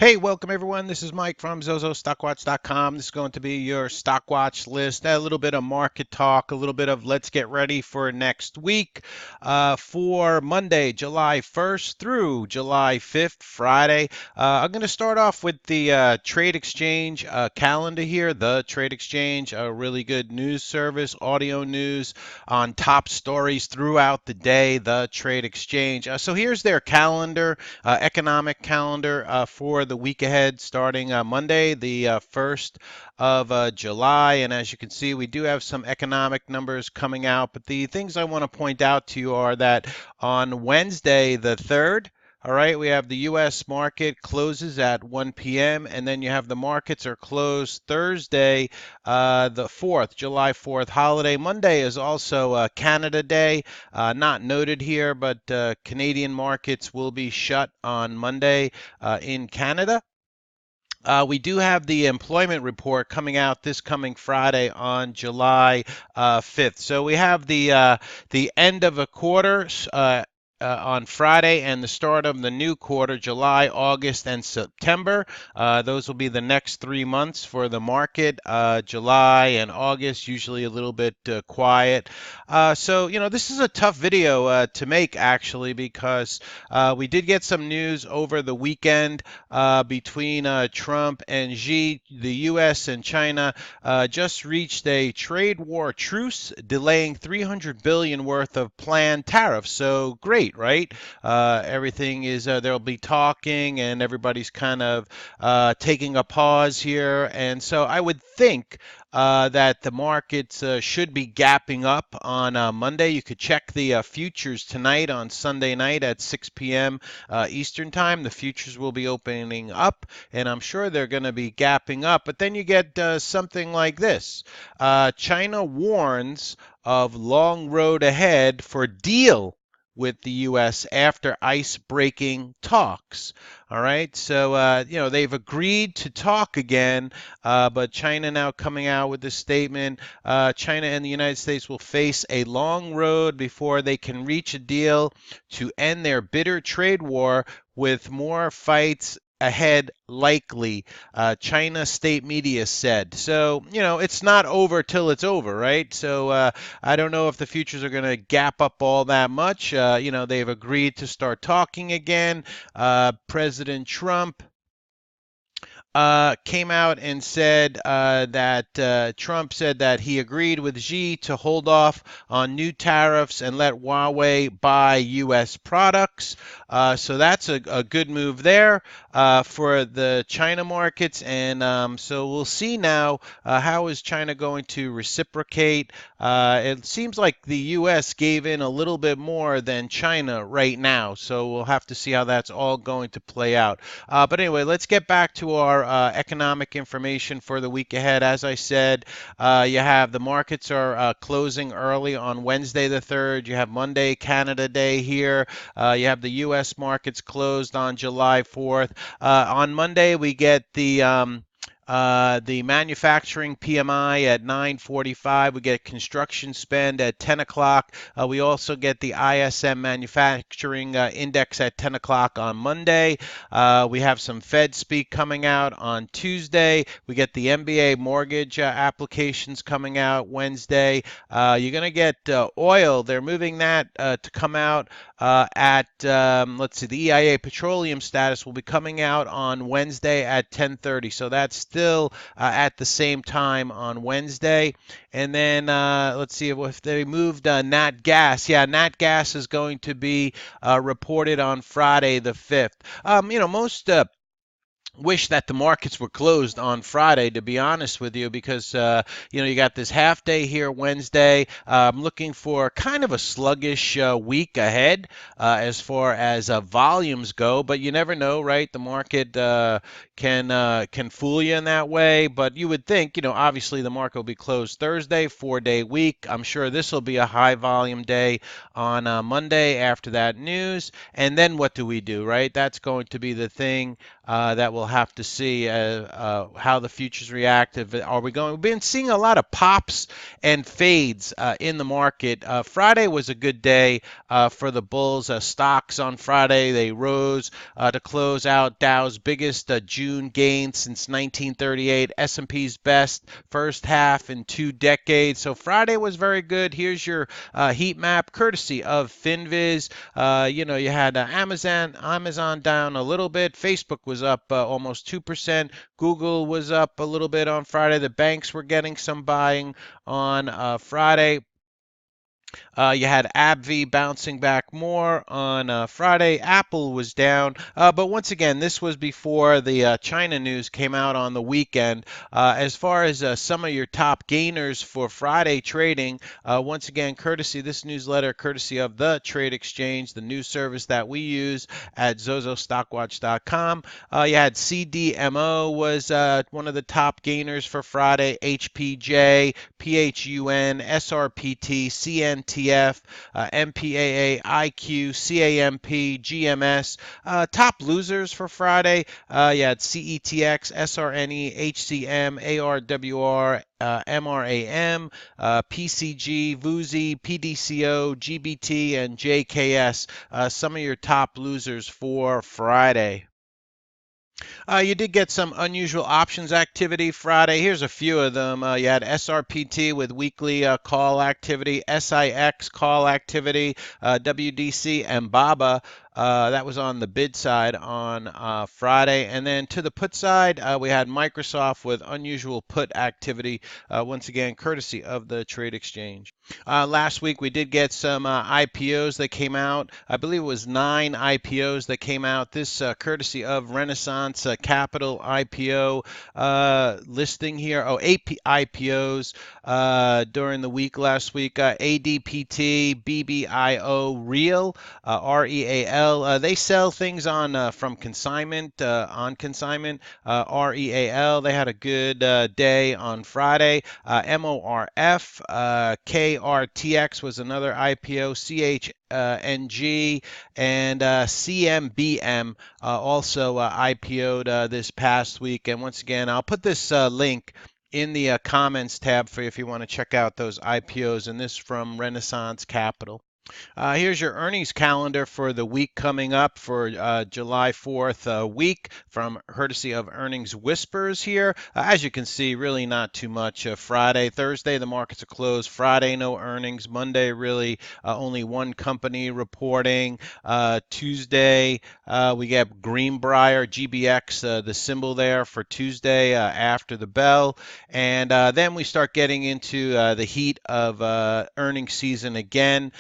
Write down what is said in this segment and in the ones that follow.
Hey, welcome everyone. This is Mike from ZoZoStockWatch.com. This is going to be your stock watch list, a little bit of market talk, a little bit of let's get ready for next week for Monday, July 1st through July 5th, Friday. I'm going to start off with the Trade Exchange calendar here. The Trade Exchange, a really good news service, audio news on top stories throughout the day. The Trade Exchange. So here's their calendar, economic calendar for the week ahead, starting Monday, the 1st of July. And as you can see, we do have some economic numbers coming out. But the things I want to point out to you are that on Wednesday, the 3rd, all right, we have the U.S. market closes at 1 p.m. and then you have the markets are closed Thursday, the 4th, July 4th holiday. Monday is also Canada Day, not noted here, but Canadian markets will be shut on Monday in Canada. We do have the employment report coming out this coming Friday on July 5th. So we have the end of a quarter on Friday and the start of the new quarter, July, August, and September. Those will be the next 3 months for the market. July and August, usually a little bit quiet. This is a tough video to make actually because we did get some news over the weekend between Trump and Xi. The U.S. and China just reached a trade war truce, delaying 300 billion worth of planned tariffs. So great, right? Everything is they'll be talking, and everybody's kind of taking a pause here. And so I would think that the markets should be gapping up on Monday. You could check the futures tonight on Sunday night at 6 p.m. Eastern Time. The futures will be opening up, and I'm sure they're going to be gapping up. But then you get something like this. China warns of long road ahead for deal with the U.S. after ice-breaking talks. All right, so they've agreed to talk again, but China now coming out with this statement. China and the United States will face a long road before they can reach a deal to end their bitter trade war, with more fights ahead likely, China state media said. So, it's not over till it's over, right? So I don't know if the futures are going to gap up all that much. They've agreed to start talking again. President Trump came out and said that Trump said that he agreed with Xi to hold off on new tariffs and let Huawei buy U.S. products. So that's a good move there for the China markets. And so we'll see now how is China going to reciprocate. It seems like the U.S. gave in a little bit more than China right now. So we'll have to see how that's all going to play out. But anyway, let's get back to our economic information for the week ahead. As I said, you have the markets are closing early on Wednesday the 3rd. You have Monday, Canada Day here. You have the U.S. markets closed on July 4th. On Monday, we get the manufacturing PMI at 9:45. We get construction spend at 10 o'clock. We also get the ISM manufacturing index at 10 o'clock on Monday. We have some Fed speak coming out on Tuesday. We get the MBA mortgage applications coming out Wednesday. You're going to get oil. They're moving that to come out let's see, the EIA petroleum status will be coming out on Wednesday at 10:30. So that's still at the same time on Wednesday. And then let's see if they moved nat gas. Yeah, nat gas is going to be reported on Friday the 5th. Most wish that the markets were closed on Friday, to be honest with you, because you got this half day here Wednesday. I'm looking for kind of a sluggish week ahead as far as volumes go, but you never know, right? The market can fool you in that way, but you would think, obviously the market will be closed Thursday, 4-day week. I'm sure this will be a high volume day on Monday after that news. And then what do we do, right? That's going to be the thing that will we'll have to see how the futures react. Are we going? We've been seeing a lot of pops and fades in the market. Friday was a good day for the bulls. Stocks on Friday, they rose to close out Dow's biggest June gain since 1938, S&P's best first half in 2 decades. So Friday was very good. Here's your heat map, courtesy of FinViz. You had Amazon down a little bit. Facebook was up almost 2%. Google was up a little bit on Friday. The banks were getting some buying on Friday. You had AbbVie bouncing back more on Friday. Apple was down, but once again, this was before the China news came out on the weekend. As far as some of your top gainers for Friday trading, once again, this newsletter, courtesy of the Trade Exchange, the news service that we use at ZoZoStockWatch.com. You had CDMO was one of the top gainers for Friday. HPJ, PHUN, SRPT, CNTF, MPAA, IQ, CAMP, GMS. Top losers for Friday, you had CETX, SRNE, HCM, ARWR, MRAM, PCG, VUZI, PDCO, GBT, and JKS. Some of your top losers for Friday. You did get some unusual options activity Friday. Here's a few of them. You had SRPT with weekly call activity, SIX call activity, WDC and BABA. That was on the bid side on Friday. And then to the put side, we had Microsoft with unusual put activity, once again, courtesy of the Trade Exchange. Last week, we did get some IPOs that came out. I believe it was 9 IPOs that came out. This courtesy of Renaissance Capital IPO listing here. 8 IPOs during the week last week. ADPT, BBIO, Real, REAL. They sell things on from consignment, on consignment. REAL, they had a good day on Friday. MORF, KRTX was another IPO. CHNG and CMBM also IPO'd this past week. And once again, I'll put this link in the comments tab for you if you want to check out those IPOs. And this from Renaissance Capital. Here's your earnings calendar for the week coming up for July 4th week from courtesy of Earnings Whispers here. As you can see, really not too much. Friday, Thursday, the markets are closed. Friday, no earnings. Monday, really only one company reporting. Tuesday, we get Greenbrier, GBX, the symbol there for Tuesday after the bell. And then we start getting into the heat of earnings season again.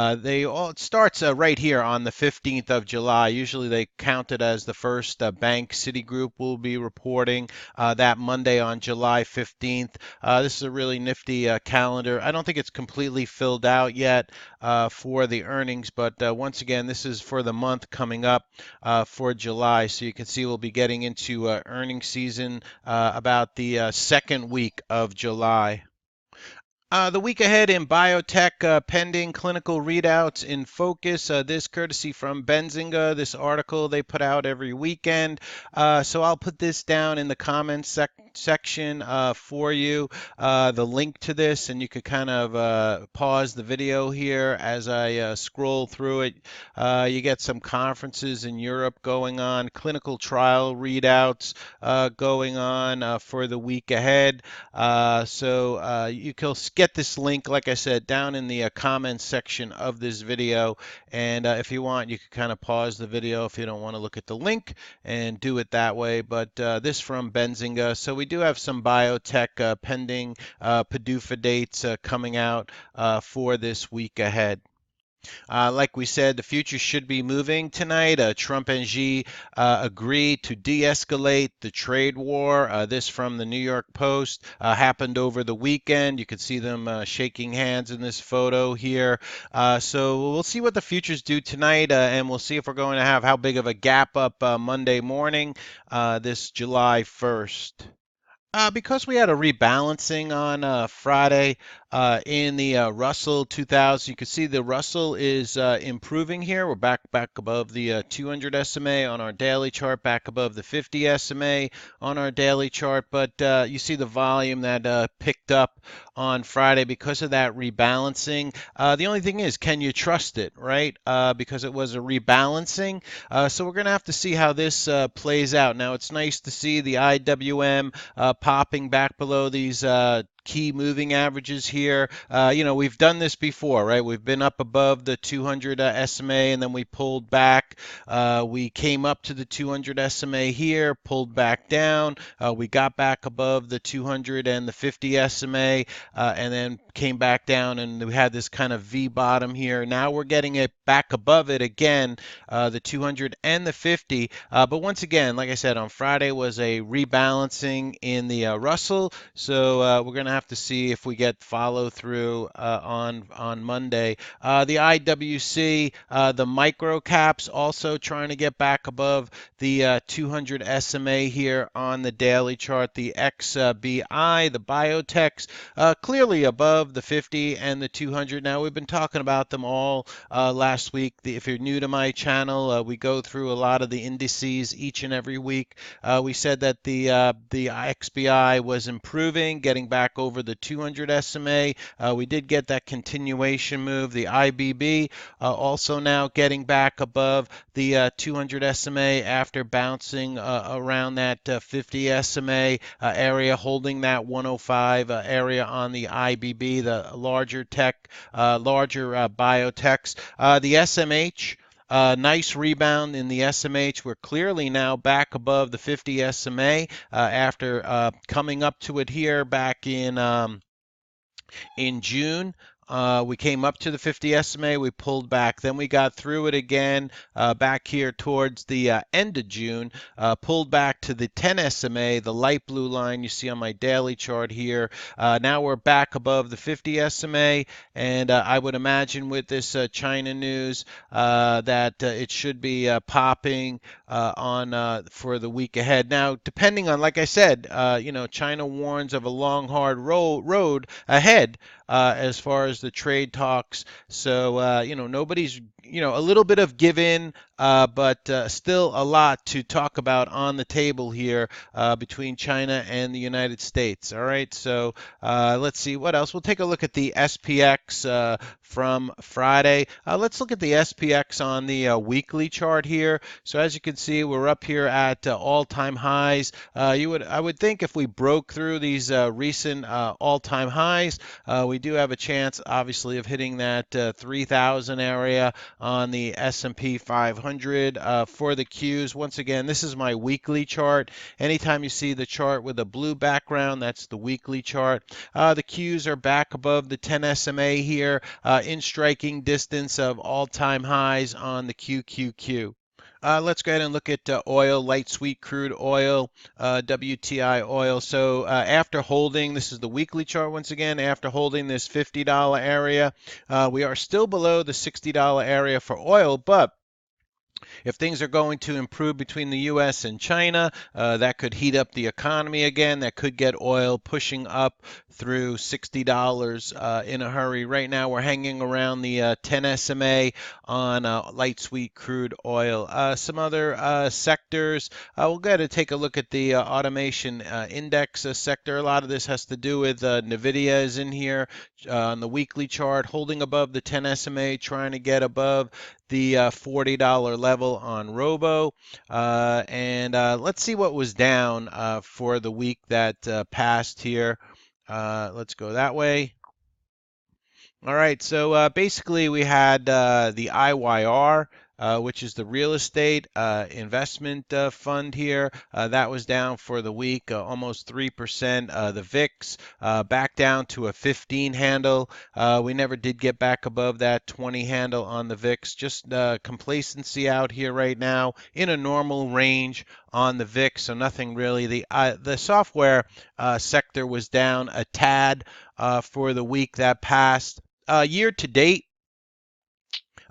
It starts right here on the 15th of July. Usually they count it as the first bank. Citigroup will be reporting that Monday on July 15th. This is a really nifty calendar. I don't think it's completely filled out yet for the earnings, but once again, this is for the month coming up for July. So you can see we'll be getting into earnings season about the second week of July. The week ahead in biotech, pending clinical readouts in focus. This courtesy from Benzinga, this article they put out every weekend. So I'll put this down in the comments section for you, the link to this, and you could kind of pause the video here as I scroll through it. You get some conferences in Europe going on, clinical trial readouts going on for the week ahead. So you can get this link, like I said, down in the comments section of this video. And if you want, you can kind of pause the video if you don't want to look at the link and do it that way. But this from Benzinga. So we do have some biotech pending PDUFA dates coming out for this week ahead. Like we said, the future should be moving tonight. Trump and Xi agree to de-escalate the trade war. This from the New York Post happened over the weekend. You could see them shaking hands in this photo here. So we'll see what the futures do tonight, and we'll see if we're going to have how big of a gap up Monday morning, this July 1st. Because we had a rebalancing on Friday, In the Russell 2000, you can see the Russell is improving here. We're back above the 200 SMA on our daily chart, back above the 50 SMA on our daily chart. But you see the volume that picked up on Friday because of that rebalancing. The only thing is, can you trust it, right? Because it was a rebalancing. So we're going to have to see how this plays out. Now, it's nice to see the IWM popping back below these key moving averages here. We've done this before, right? We've been up above the 200 SMA and then we pulled back. We came up to the 200 SMA here, pulled back down. We got back above the 200 and the 50 SMA, and then came back down, and we had this kind of V bottom here. Now we're getting it back above it again, the 200 and the 50. But once again, like I said, on Friday was a rebalancing in the Russell. So we're going to have to see if we get follow through on Monday. The IWC, the micro caps also trying to get back above the 200 SMA here on the daily chart. The XBI, the biotechs, clearly above the 50 and the 200. Now, we've been talking about them all last week. If you're new to my channel, we go through a lot of the indices each and every week. We said that the XBI was improving, getting back over the 200 SMA. We did get that continuation move. The IBB also now getting back above the 200 SMA after bouncing around that 50 SMA area, holding that 105 area on the IBB, the larger biotechs. The SMH, nice rebound in the SMH. We're clearly now back above the 50 SMA after coming up to it here back in June. We came up to the 50 SMA, we pulled back, then we got through it again back here towards the end of June, pulled back to the 10 SMA, the light blue line you see on my daily chart here. Now we're back above the 50 SMA, and I would imagine with this China news that it should be popping on for the week ahead. Now, depending on, like I said, China warns of a long, hard road ahead as far as the trade talks. So, nobody's, a little bit of give in, but still a lot to talk about on the table here between China and the United States. All right, so let's see what else. We'll take a look at the SPX from Friday. Let's look at the SPX on the weekly chart here. So as you can see, we're up here at all-time highs. I would think if we broke through these recent all-time highs, we do have a chance, obviously, of hitting that 3,000 area on the S&P 500 for the Qs. Once again, this is my weekly chart. Anytime you see the chart with a blue background, that's the weekly chart. The Qs are back above the 10 SMA here, in striking distance of all-time highs on the QQQ. Let's go ahead and look at oil, light sweet crude oil, WTI oil. So after holding, this is the weekly chart once again, after holding this $50 area, we are still below the $60 area for oil, but if things are going to improve between the U.S. and China, that could heat up the economy again. That could get oil pushing up through $60 in a hurry. Right now, we're hanging around the 10 SMA on light sweet crude oil. Some other sectors, we'll go ahead and take a look at the automation index sector. A lot of this has to do with NVIDIA is in here on the weekly chart, holding above the 10 SMA, trying to get above the $40 level on Robo. And let's see what was down for the week that passed here. Let's go that way. All right, so basically we had the IYR, which is the real estate investment fund here. That was down for the week, almost 3%. The VIX back down to a 15 handle. We never did get back above that 20 handle on the VIX. Just complacency out here right now in a normal range on the VIX, so nothing really. The software sector was down a tad for the week that passed. Year to date,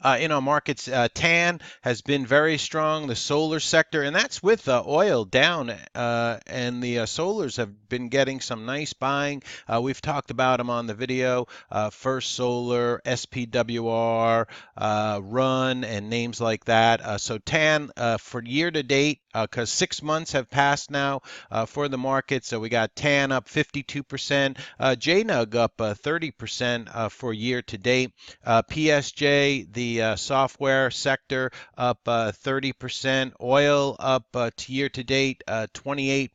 In our markets, TAN has been very strong, the solar sector, and that's with oil down, and the solars have been getting some nice buying. We've talked about them on the video, First Solar, SPWR, Run, and names like that. So TAN for year to date, because 6 months have passed now for the market. So we got TAN up 52%, JNUG up 30% for year to date. PSJ, the software sector, up 30%. Oil up to year to date 28%,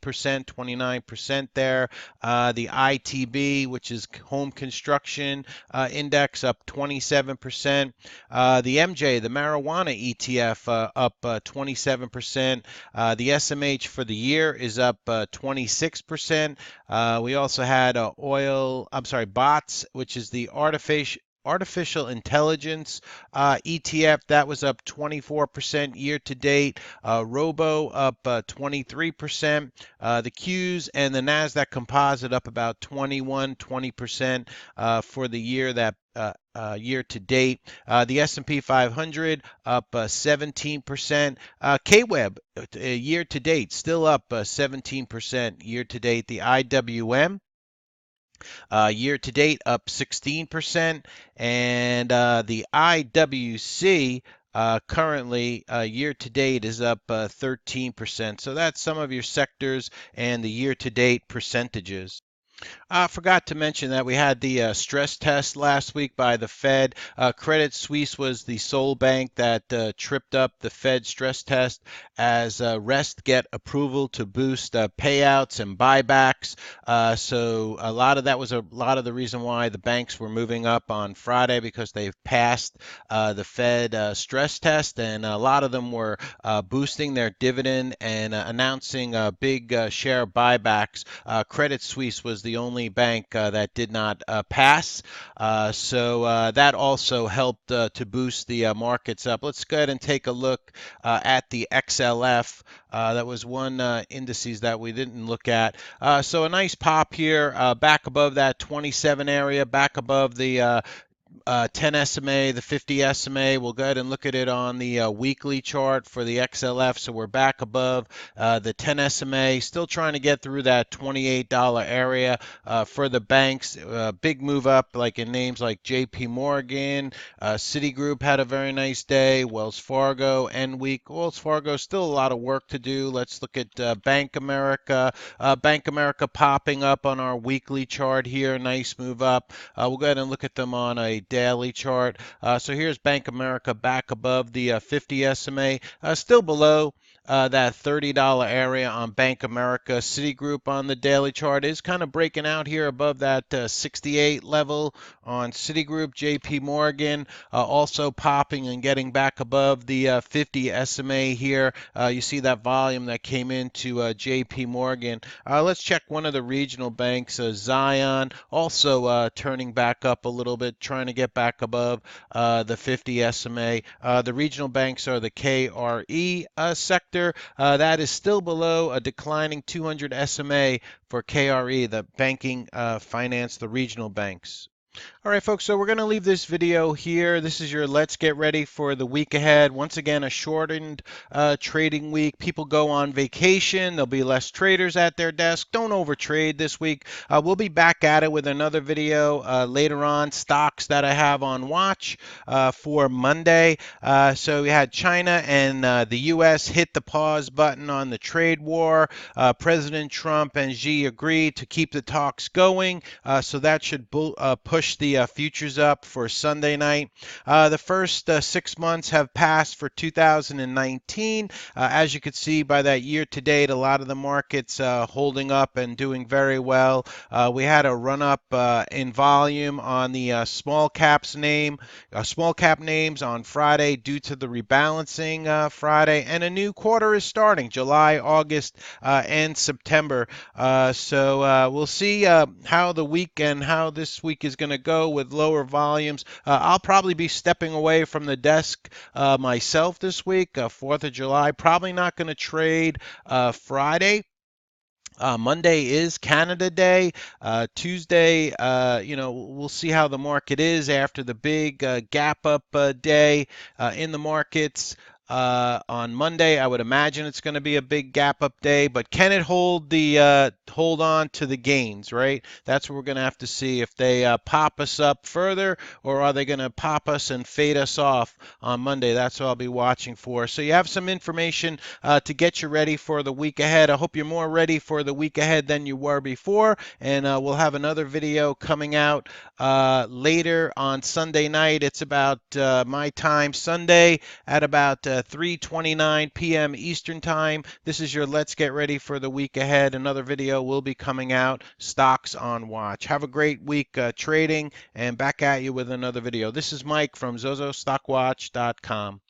29% there. The ITB, which is home construction index, up 27%. The MJ, the marijuana ETF, up 27%. The SMH for the year is up 26%. We also had bots, which is the artificial intelligence ETF, that was up 24% year to date. Robo up 23%. The Qs and the Nasdaq Composite up about 20% for the year year to date. The S&P 500 up 17%. KWEB year to date still up 17% year to date. The IWM year to date up 16%, and the IWC currently year to date is up 13%. So that's some of your sectors and the year to date percentages. I forgot to mention that we had the stress test last week by the Fed. Credit Suisse was the sole bank that tripped up the Fed stress test as Rest get approval to boost payouts and buybacks. So a lot of that was a lot of the reason why the banks were moving up on Friday, because they've passed the Fed stress test, and a lot of them were boosting their dividend and announcing big share buybacks. Credit Suisse was the only bank that did not pass. So that also helped to boost the markets up. Let's go ahead and take a look at the XLF. That was one indices that we didn't look at. So a nice pop here, back above that 27 area, back above the 10 SMA, the 50 SMA. We'll go ahead and look at it on the weekly chart for the XLF. So we're back above the 10 SMA, still trying to get through that $28 area for the banks. Big move up, like in names like JP Morgan. Citigroup had a very nice day. Wells Fargo end week. Wells Fargo still a lot of work to do. Let's look at Bank America. Bank America popping up on our weekly chart here. Nice move up. We'll go ahead and look at them on a daily chart. So here's Bank America back above the 50 SMA, still below that $30 area on Bank America. Citigroup on the daily chart is kind of breaking out here above that 68 level on Citigroup. JP Morgan also popping and getting back above the 50 SMA here. You see that volume that came into JP Morgan. Let's check one of the regional banks, Zion, also turning back up a little bit, trying to get back above the 50 SMA. The regional banks are the KRE sector. That is still below a declining 200 SMA for KRE, the banking finance, the regional banks. All right, folks, so we're going to leave this video here. This is your Let's Get Ready for the week ahead. Once again, a shortened trading week. People go on vacation. There'll be less traders at their desk. Don't overtrade this week. We'll be back at it with another video later on, stocks that I have on watch for Monday. So we had China and the U.S. hit the pause button on the trade war. President Trump and Xi agreed to keep the talks going, so that should push the futures up for Sunday night. The first 6 months have passed for 2019. As you can see by that year to date, a lot of the markets holding up and doing very well. We had a run up in volume on the small cap names on Friday due to the rebalancing Friday, and a new quarter is starting, July, August, and September. So we'll see how the week and how this week is going to go with lower volumes. I'll probably be stepping away from the desk myself this week, 4th of July. Probably not going to trade Friday. Monday is Canada Day. Tuesday, we'll see how the market is after the big gap up day in the markets. On Monday, I would imagine it's going to be a big gap up day, but can it hold on to the gains, right? That's what we're going to have to see if they pop us up further, or are they going to pop us and fade us off on Monday? That's what I'll be watching for. So you have some information to get you ready for the week ahead. I hope you're more ready for the week ahead than you were before, and we'll have another video coming out later on Sunday night. It's about my time Sunday at about 3:29 p.m. Eastern Time. This is your Let's Get Ready for the Week Ahead. Another video will be coming out, Stocks on Watch. Have a great week trading, and back at you with another video. This is Mike from ZoZoStockWatch.com.